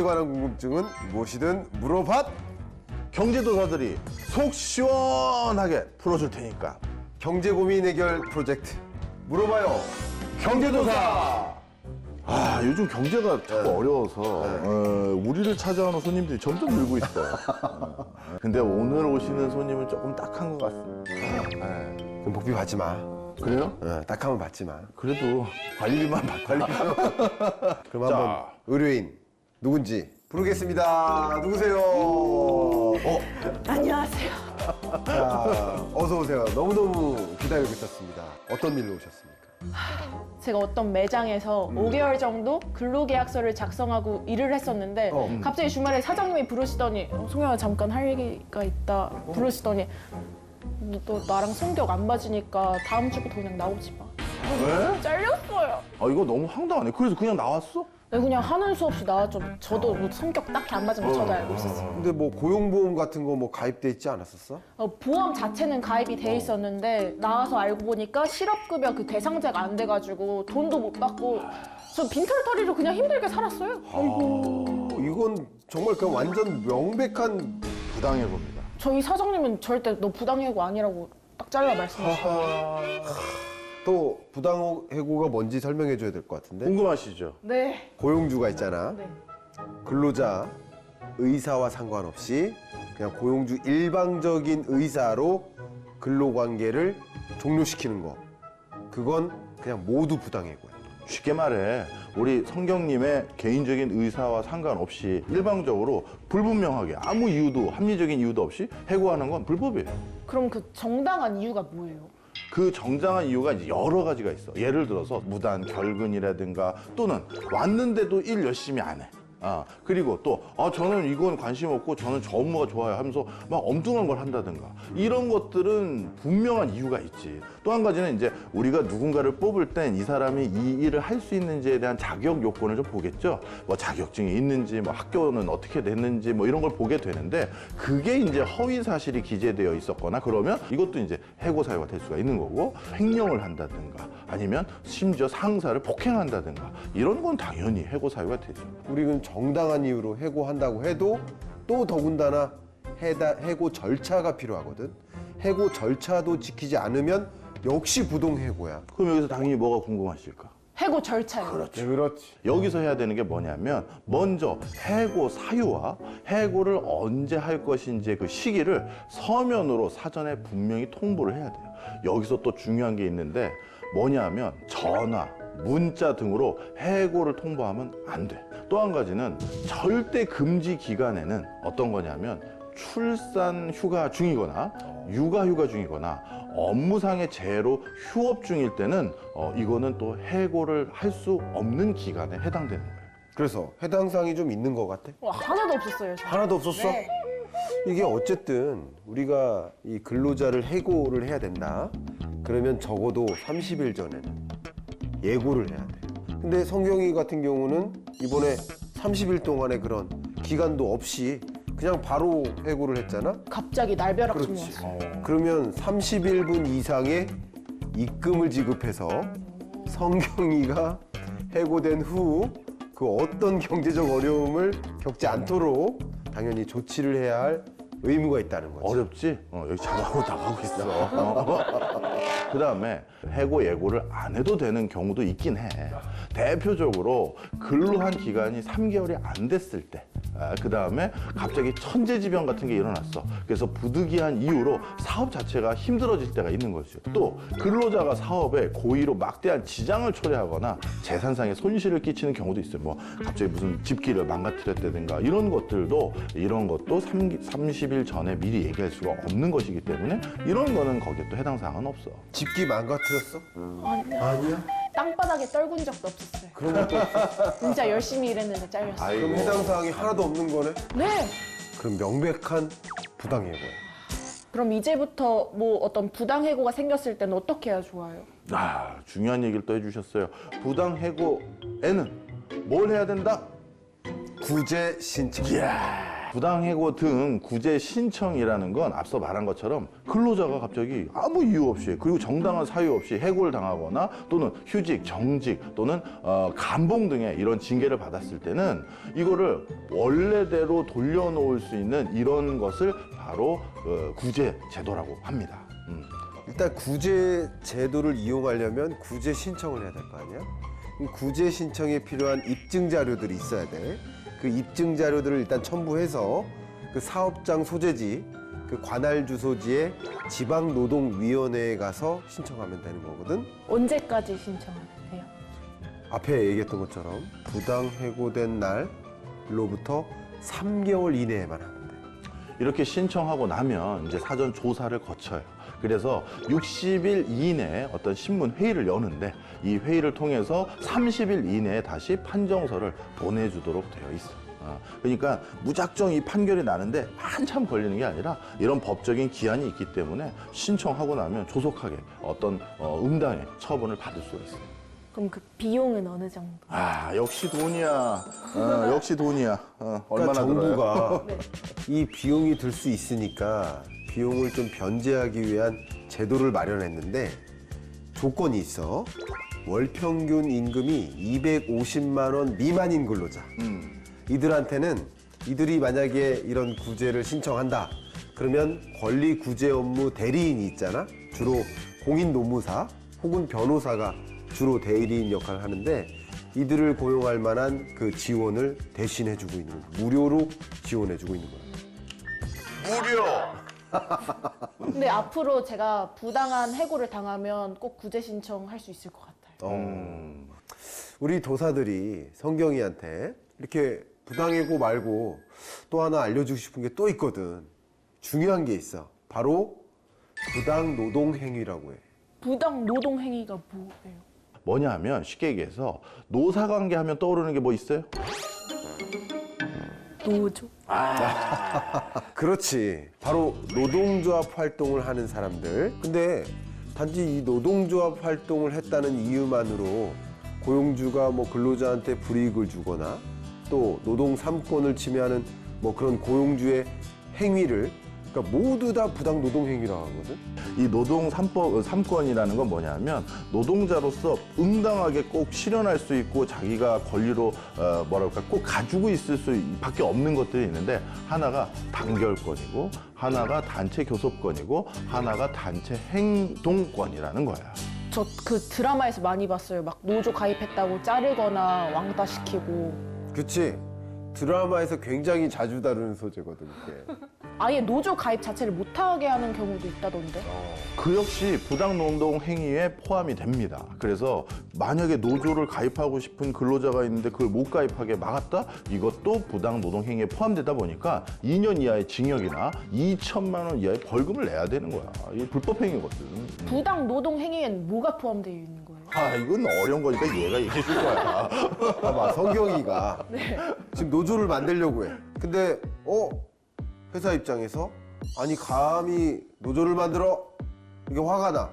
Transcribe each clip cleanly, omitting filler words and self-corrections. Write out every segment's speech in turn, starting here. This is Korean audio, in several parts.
관한 궁금증은 무엇이든 물어봐. 경제도사들이 속 시원하게 풀어줄 테니까. 경제 고민 해결 프로젝트 물어봐요. 경제도사. 아, 요즘 경제가 자꾸 어려워서 우리를 찾아오는 손님들이 점점 늘고 있어요. 근데 오늘 오시는 손님은 조금 딱한 것 같습니다. 그럼 복비 받지 마. 그래요? 딱하면 받지 마. 그래도 관리비만 받고. 그럼 자. 한번 의뢰인 누군지 부르겠습니다. 누구세요? 안녕하세요. 자, 어서 오세요. 너무너무 기다리고 있었습니다. 어떤 일로 오셨습니까? 제가 어떤 매장에서 5개월 정도 근로계약서를 작성하고 일을 했었는데 갑자기 주말에 사장님이 부르시더니 송영아 잠깐 할 얘기가 있다 부르시더니 너 나랑 성격 안 맞으니까 다음 주부터 그냥 나오지 마. 왜? 잘렸어요. 아, 이거 너무 황당하네. 그래서 그냥 나왔어? 네, 그냥 하는 수 없이 나왔죠. 저도 뭐 성격 딱히 안 맞은 거 저도 알고 있었어요. 근데 뭐 고용보험 같은 거 뭐 가입돼 있지 않았었어? 보험 자체는 가입이 돼 있었는데 나와서 알고 보니까 실업급여 그 대상자가 안 돼가지고 돈도 못 받고 저 빈털터리로 그냥 힘들게 살았어요. 이건 정말 그 완전 명백한 부당해 봅니다. 저희 사장님은 절대 너 부당해고 아니라고 딱 잘라 말씀하시고. 또 부당해고가 뭔지 설명해 줘야 될 것 같은데. 궁금하시죠? 네. 고용주가 있잖아. 네. 근로자 의사와 상관없이 그냥 고용주 일방적인 의사로 근로관계를 종료시키는 거. 그건 그냥 모두 부당해고야. 쉽게 말해 우리 성경님의 개인적인 의사와 상관없이 일방적으로 불분명하게 아무 이유도 합리적인 이유도 없이 해고하는 건 불법이에요. 그럼 그 정당한 이유가 뭐예요? 그 정당한 이유가 이제 여러 가지가 있어. 예를 들어서 무단 결근이라든가 또는 왔는데도 일 열심히 안 해. 그리고 또 저는 이건 관심 없고 저는 저 업무가 좋아요 하면서 막 엉뚱한 걸 한다든가 이런 것들은 분명한 이유가 있지. 또 한 가지는 이제 우리가 누군가를 뽑을 땐 이 사람이 이 일을 할 수 있는지에 대한 자격 요건을 좀 보겠죠. 뭐 자격증이 있는지 뭐 학교는 어떻게 됐는지 뭐 이런 걸 보게 되는데 그게 이제 허위 사실이 기재되어 있었거나 그러면 이것도 이제 해고 사유가 될 수가 있는 거고, 횡령을 한다든가 아니면 심지어 상사를 폭행한다든가 이런 건 당연히 해고 사유가 되죠. 우리는 정당한 이유로 해고한다고 해도 또 더군다나 해고 절차가 필요하거든. 해고 절차도 지키지 않으면 역시 부동해고야. 그럼 여기서 당연히 뭐가 궁금하실까? 해고 절차예요. 그렇지. 여기서 해야 되는 게 뭐냐면 먼저 해고 사유와 해고를 언제 할 것인지 그 시기를 서면으로 사전에 분명히 통보를 해야 돼요. 여기서 또 중요한 게 있는데 뭐냐면 전화, 문자 등으로 해고를 통보하면 안 돼. 또 한 가지는 절대 금지 기간에는 어떤 거냐면 출산 휴가 중이거나 육아 휴가 중이거나 업무상의 재해로 휴업 중일 때는 이거는 또 해고를 할 수 없는 기간에 해당되는 거예요. 그래서 해당 사항이 좀 있는 것 같아? 하나도 없었어요. 저는. 하나도 없었어? 네. 이게 어쨌든 우리가 이 근로자를 해고를 해야 된다. 그러면 적어도 30일 전에는 예고를 해야 돼. 근데 성경이 같은 경우는 이번에 30일 동안의 그런 기간도 없이 그냥 바로 해고를 했잖아? 갑자기 날벼락 그렇지. 주문왔어요. 그러면 31분 이상의 입금을 지급해서 성경이가 해고된 후 그 어떤 경제적 어려움을 겪지 않도록 당연히 조치를 해야 할 의무가 있다는 거지. 어렵지? 여기 자막으로 나가고 있어. 그 다음에 해고 예고를 안 해도 되는 경우도 있긴 해. 대표적으로 근로한 기간이 3개월이 안 됐을 때, 그 다음에 갑자기 천재지변 같은 게 일어났어. 그래서 부득이한 이유로 사업 자체가 힘들어질 때가 있는 거죠. 또 근로자가 사업에 고의로 막대한 지장을 초래하거나 재산상의 손실을 끼치는 경우도 있어요. 뭐 갑자기 무슨 집기를 망가뜨렸다든가 이런 것도 30일 전에 미리 얘기할 수가 없는 것이기 때문에 이런 거는 거기에 또 해당 사항은 없어. 집기 망가뜨렸어? 아니야? 땅바닥에 떨군 적도 없었어요. 그런 것도 없어? 진짜 열심히 일했는데 잘렸어요. 그럼 해당 사항이 하나도 없는 거네? 네. 그럼 명백한 부당해고야. 그럼 이제부터 뭐 어떤 부당해고가 생겼을 때는 어떻게 해야 좋아요? 중요한 얘기를 또 해주셨어요. 부당해고에는 뭘 해야 된다? 구제 신청. 이야, 부당해고 등 구제 신청이라는 건 앞서 말한 것처럼 근로자가 갑자기 아무 이유 없이 그리고 정당한 사유 없이 해고를 당하거나 또는 휴직, 정직 또는 감봉 등의 이런 징계를 받았을 때는 이거를 원래대로 돌려놓을 수 있는 이런 것을 바로 구제 제도라고 합니다. 일단 구제 제도를 이용하려면 구제 신청을 해야 될 거 아니야? 그럼 구제 신청에 필요한 입증 자료들이 있어야 돼. 그 입증 자료들을 일단 첨부해서 그 사업장 소재지, 그 관할 주소지에 지방노동위원회에 가서 신청하면 되는 거거든. 언제까지 신청해요? 앞에 얘기했던 것처럼 부당 해고된 날로부터 3개월 이내에만 하면 돼. 이렇게 신청하고 나면 이제 사전 조사를 거쳐요. 그래서 60일 이내에 어떤 신문 회의를 여는데 이 회의를 통해서 30일 이내에 다시 판정서를 보내주도록 되어 있어요. 그러니까 무작정 이 판결이 나는데 한참 걸리는 게 아니라 이런 법적인 기한이 있기 때문에 신청하고 나면 조속하게 어떤 응당의 처분을 받을 수가 있어요. 그럼 그 비용은 어느 정도? 역시 돈이야. 역시 돈이야. 얼마나 그러니까 정부가 네. 이 비용이 들 수 있으니까 비용을 좀 변제하기 위한 제도를 마련했는데 조건이 있어. 월 평균 임금이 250만 원 미만인 근로자. 이들한테는 이들이 만약에 이런 구제를 신청한다. 그러면 권리 구제 업무 대리인이 있잖아. 주로 공인노무사 혹은 변호사가 주로 대리인 역할을 하는데 이들을 고용할 만한 그 지원을 대신해주고 있는 거야. 무료로 지원해주고 있는 거야. 무료! 근데 앞으로 제가 부당한 해고를 당하면 꼭 구제 신청할 수 있을 것 같아요. 우리 도사들이 성경이한테 이렇게 부당해고 말고 또 하나 알려주고 싶은 게 또 있거든. 중요한 게 있어. 바로 부당 노동 행위라고 해. 부당 노동 행위가 뭐예요? 뭐냐 하면 쉽게 얘기해서 노사관계 하면 떠오르는 게 뭐 있어요? 노조? 그렇지. 바로 노동조합 활동을 하는 사람들. 근데 단지 이 노동조합 활동을 했다는 이유만으로 고용주가 뭐 근로자한테 불이익을 주거나 또 노동 3권을 침해하는 뭐 그런 고용주의 행위를 그러니까 모두 다 부당 노동 행위라고 하거든. 이 노동 3권이라는 건 뭐냐면 노동자로서 응당하게 꼭 실현할 수 있고 자기가 권리로 꼭 가지고 있을 수밖에 없는 것들이 있는데 하나가 단결권이고 하나가 단체 교섭권이고 하나가 단체 행동권이라는 거야. 저 그 드라마에서 많이 봤어요. 막 노조 가입했다고 자르거나 왕따시키고. 그치. 드라마에서 굉장히 자주 다루는 소재거든, 이게. 아예 노조 가입 자체를 못하게 하는 경우도 있다던데. 그 역시 부당 노동 행위에 포함이 됩니다. 그래서 만약에 노조를 가입하고 싶은 근로자가 있는데 그걸 못 가입하게 막았다? 이것도 부당 노동 행위에 포함되다 보니까 2년 이하의 징역이나 2천만 원 이하의 벌금을 내야 되는 거야. 이게 불법 행위거든. 부당 노동 행위엔 뭐가 포함되어 있는 거예요? 이건 어려운 거니까 얘가 얘기해 줄 거야. 봐봐, 성경이가 지금 노조를 만들려고 해. 근데 회사 입장에서 아니 감히 노조를 만들어? 이게 화가 나.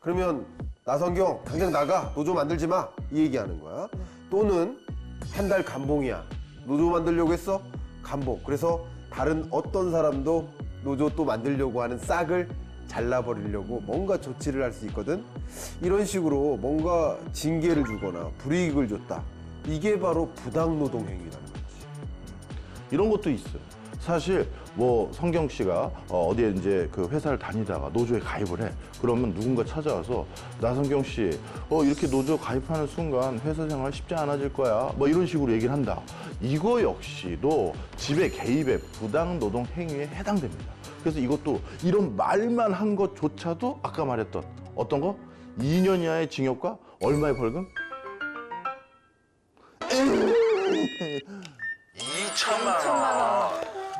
그러면 나성경 당장 나가. 노조 만들지 마. 이 얘기하는 거야. 또는 한 달 감봉이야. 노조 만들려고 했어? 감봉. 그래서 다른 어떤 사람도 노조 또 만들려고 하는 싹을 잘라버리려고 뭔가 조치를 할 수 있거든. 이런 식으로 뭔가 징계를 주거나 불이익을 줬다. 이게 바로 부당노동행위라는 거지. 이런 것도 있어요. 사실 뭐 성경 씨가 어디에 이제 그 회사를 다니다가 노조에 가입을 해. 그러면 누군가 찾아와서 나성경 씨 이렇게 노조 가입하는 순간 회사 생활 쉽지 않아질 거야. 뭐 이런 식으로 얘기를 한다. 이거 역시도 지배 개입의 부당 노동 행위에 해당됩니다. 그래서 이것도 이런 말만 한 것조차도 아까 말했던 어떤 거? 2년 이하의 징역과 얼마의 벌금?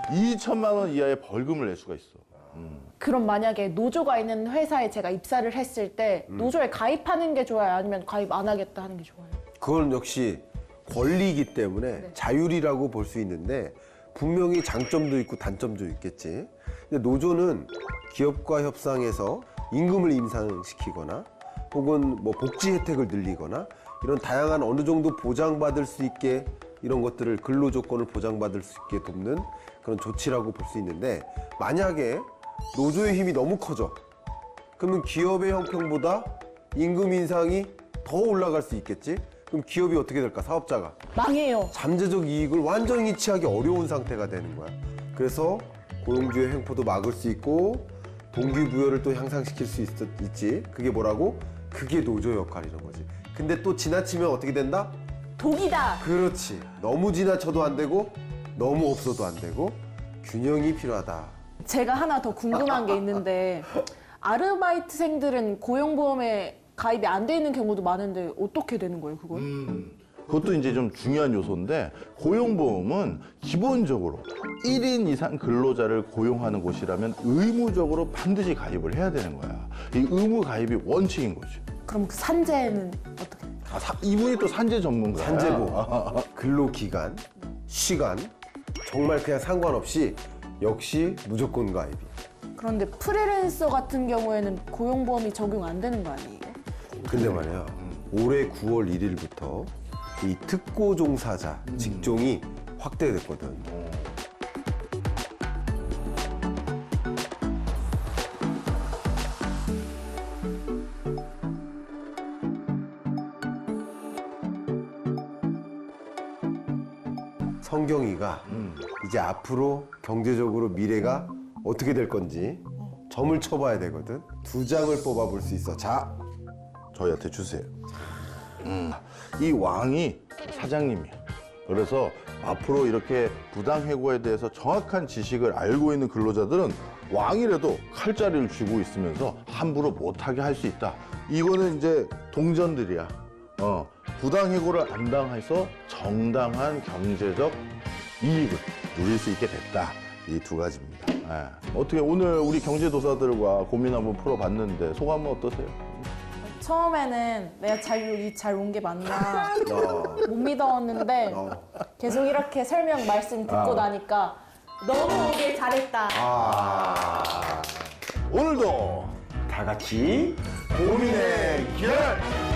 2천만 원 이하의 벌금을 낼 수가 있어. 그럼 만약에 노조가 있는 회사에 제가 입사를 했을 때 노조에 가입하는 게 좋아요? 아니면 가입 안 하겠다 하는 게 좋아요? 그건 역시 권리이기 때문에 자율이라고 볼 수 있는데 분명히 장점도 있고 단점도 있겠지. 근데 노조는 기업과 협상해서 임금을 인상시키거나 혹은 뭐 복지 혜택을 늘리거나 이런 다양한 어느 정도 보장받을 수 있게 이런 것들을 근로 조건을 보장받을 수 있게 돕는 그런 조치라고 볼 수 있는데 만약에 노조의 힘이 너무 커져. 그러면 기업의 형평보다 임금 인상이 더 올라갈 수 있겠지? 그럼 기업이 어떻게 될까? 사업자가. 망해요. 잠재적 이익을 완전히 취하기 어려운 상태가 되는 거야. 그래서 고용주의 횡포도 막을 수 있고 동기부여를 또 향상시킬 수 있지. 그게 뭐라고? 그게 노조 역할이란 거지. 근데 또 지나치면 어떻게 된다? 독이다. 그렇지. 너무 지나쳐도 안 되고 너무 없어도 안 되고 균형이 필요하다. 제가 하나 더 궁금한 게 있는데 아르바이트생들은 고용보험에 가입이 안 돼 있는 경우도 많은데 어떻게 되는 거예요, 그건? 그것도 이제 좀 중요한 요소인데 고용보험은 기본적으로 1인 이상 근로자를 고용하는 곳이라면 의무적으로 반드시 가입을 해야 되는 거야. 이 의무 가입이 원칙인 거지. 그럼 그 산재는 어떻게? 이분이 또 산재 전문가야. 산재보, 근로기간, 시간 정말 그냥 상관없이 역시 무조건 가입이. 그런데 프리랜서 같은 경우에는 고용보험이 적용 안 되는 거 아니에요? 근데 말이야 올해 9월 1일부터 이 특고 종사자 직종이 확대됐거든. 성경이가 이제 앞으로 경제적으로 미래가 어떻게 될 건지 점을 쳐봐야 되거든. 2장을 뽑아볼 수 있어. 자, 저희한테 주세요. 이 왕이 사장님이야. 그래서 앞으로 이렇게 부당해고에 대해서 정확한 지식을 알고 있는 근로자들은 왕이라도 칼자리를 쥐고 있으면서 함부로 못하게 할 수 있다. 이거는 이제 동전들이야. 부당해고를 안 당해서 정당한 경제적 이익을 누릴 수 있게 됐다. 이 2가지입니다. 어떻게 오늘 우리 경제도사들과 고민 한번 풀어봤는데 소감은 어떠세요? 처음에는 내가 잘 온 게 맞나 어, 못 믿었는데 계속 이렇게 설명 말씀 듣고 나니까 너무 오길 잘했다. 오늘도 다 같이 고민의 결!